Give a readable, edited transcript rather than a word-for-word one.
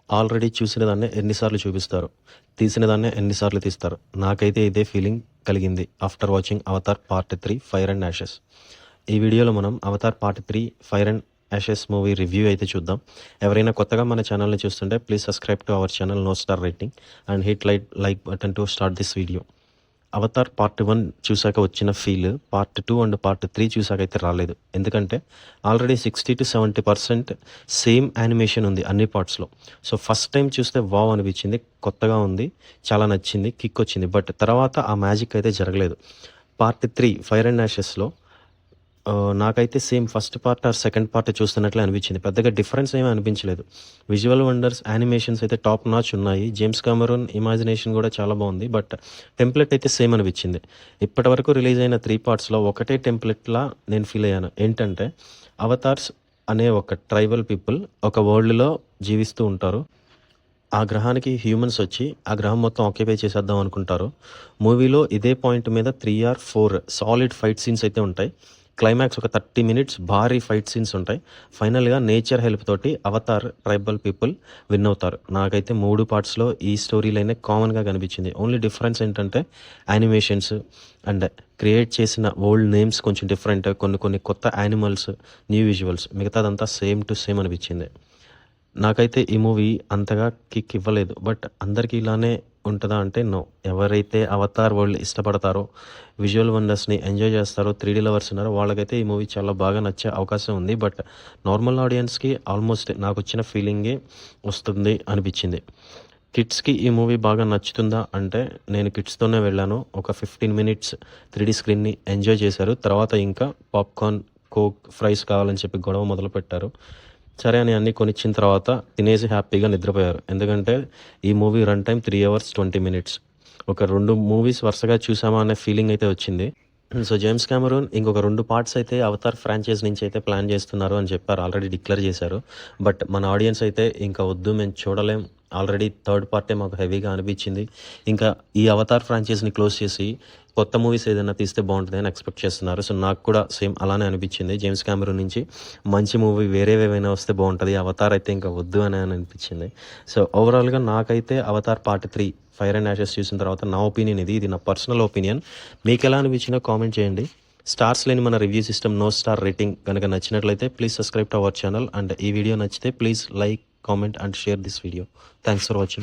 Already చూసిన దాన్నే ఎన్నిసార్లు చూపిస్తారు, తీసిన దాన్నే ఎన్నిసార్లు తీస్తారు. నాకైతే ఇదే ఫీలింగ్ కలిగింది after watching Avatar part 3 Fire and Ashes. ఈ వీడియోలో మనం Avatar part 3 Fire and Ashes movie review అయితే చూద్దాం. ఎవరైనా కొత్తగా మన ఛానల్ని చూస్తుంటే please subscribe to our channel no star rating and hit like button to start this video. Avatar part 1 చూసాక వచ్చిన ఫీల్ పార్ట్ 2 అండ్ పార్ట్ 3 చూసాక అయితే రాలేదు. ఎందుకంటే ఆల్రెడీ 60-70% సేమ్ యానిమేషన్ ఉంది అన్ని పార్ట్స్లో. సో ఫస్ట్ టైం చూస్తే వావ్ అనిపించింది, కొత్తగా ఉంది, చాలా నచ్చింది, కిక్ వచ్చింది. బట్ తర్వాత ఆ మ్యాజిక్ అయితే జరగలేదు. పార్ట్ 3 ఫైర్ అండ్ యాషెస్లో నాకైతే same first part or second part చూస్తున్నట్లే అనిపించింది. పెద్దగా డిఫరెన్స్ ఏమీ అనిపించలేదు. విజువల్ వండర్స్, యానిమేషన్స్ అయితే టాప్ నాచ్ ఉన్నాయి. జేమ్స్ కెమెరూన్ ఇమాజినేషన్ కూడా చాలా బాగుంది. బట్ టెంప్లెట్ అయితే సేమ్ అనిపించింది. ఇప్పటి వరకు రిలీజ్ అయిన 3 పార్ట్స్లో ఒకటే టెంప్లెట్లా నేను ఫీల్ అయ్యాను. ఏంటంటే అవతార్స్ అనే ఒక ట్రైబల్ పీపుల్ ఒక వరల్డ్లో జీవిస్తూ ఉంటారు. ఆ గ్రహానికి హ్యూమన్స్ వచ్చి ఆ గ్రహం మొత్తం ఆక్యుపై చేసేద్దాం అనుకుంటారు. మూవీలో ఇదే పాయింట్ మీద 3 or 4 సాలిడ్ ఫైట్ సీన్స్ అయితే ఉంటాయి. క్లైమాక్స్ ఒక 30 minutes భారీ ఫైట్ సీన్స్ ఉంటాయి. ఫైనల్గా నేచర్ హెల్ప్ తోటి అవతార్ ట్రైబల్ పీపుల్ విన్ అవుతారు. నాకైతే 3 పార్ట్స్లో ఈ స్టోరీ లైనే కామన్గా కనిపించింది. ఓన్లీ డిఫరెన్స్ ఏంటంటే యానిమేషన్స్ అండ్ క్రియేట్ చేసిన ఓల్డ్ నేమ్స్ కొంచెం డిఫరెంట్, కొన్ని కొత్త యానిమల్స్, న్యూ విజువల్స్, మిగతాదంతా సేమ్ టు సేమ్ అనిపించింది. నాకైతే ఈ మూవీ అంతగా కిక్ ఇవ్వలేదు. బట్ అందరికీ ఇలానే ఉంటుందా అంటే నో. ఎవరైతే అవతార్ వరల్డ్ ఇష్టపడతారో, విజువల్ వండర్స్ని ఎంజాయ్ చేస్తారో, 3D లవర్స్ ఉన్నారో వాళ్ళకైతే ఈ మూవీ చాలా బాగా నచ్చే అవకాశం ఉంది. బట్ నార్మల్ ఆడియన్స్కి ఆల్మోస్ట్ నాకు వచ్చిన ఫీలింగే వస్తుంది అనిపించింది. కిడ్స్కి ఈ మూవీ బాగా నచ్చుతుందా అంటే నేను కిడ్స్తోనే వెళ్ళాను. ఒక 15 minutes 3D స్క్రీన్ని ఎంజాయ్ చేశారు. తర్వాత ఇంకా పాప్కార్న్, కోక్, ఫ్రైస్ కావాలని చెప్పి గొడవ మొదలుపెట్టారు. సరే అని అన్నీ కొనిచ్చిన తర్వాత తినేసి హ్యాపీగా నిద్రపోయారు. ఎందుకంటే ఈ movie run time 3 hours 20 minutes. ఒక 2 మూవీస్ వరుసగా చూసామా అనే ఫీలింగ్ అయితే వచ్చింది. సో జేమ్స్ కెమెరూన్ ఇంకొక 2 పార్ట్స్ అయితే అవతార్ ఫ్రాంచైజ్ నుంచి అయితే ప్లాన్ చేస్తున్నారు అని చెప్పారు, ఆల్రెడీ డిక్లేర్ చేశారు. బట్ మన ఆడియన్స్ అయితే ఇంకా వద్దు, మేము చూడలేం, ఆల్రెడీ 3rd పార్టే మాకు హెవీగా అనిపించింది, ఇంకా ఈ అవతార్ ఫ్రాంచైజ్ని క్లోజ్ చేసి కొత్త మూవీస్ ఏదైనా తీస్తే బాగుంటుంది అని ఎక్స్పెక్ట్ చేస్తున్నారు. సో నాకు కూడా సేమ్ అలానే అనిపించింది. జేమ్స్ కెమెరూన్ నుంచి మంచి మూవీ వేరేవేవైనా వస్తే బాగుంటుంది, అవతార్ అయితే ఇంకా వద్దు అని అనిపించింది. సో ఓవరాల్గా నాకైతే Avatar part 3 Fire and Ashes చూసిన తర్వాత నా ఒపీనియన్ ఇది నా పర్సనల్ ఒపీనియన్. మీకు ఎలా అనిపించిందో కామెంట్ చేయండి. స్టార్స్ లేని మన review system no star rating కనుక నచ్చినట్లయితే please subscribe to our channel. And ఈ వీడియో నచ్చితే please like, comment and share this video. Thanks for watching.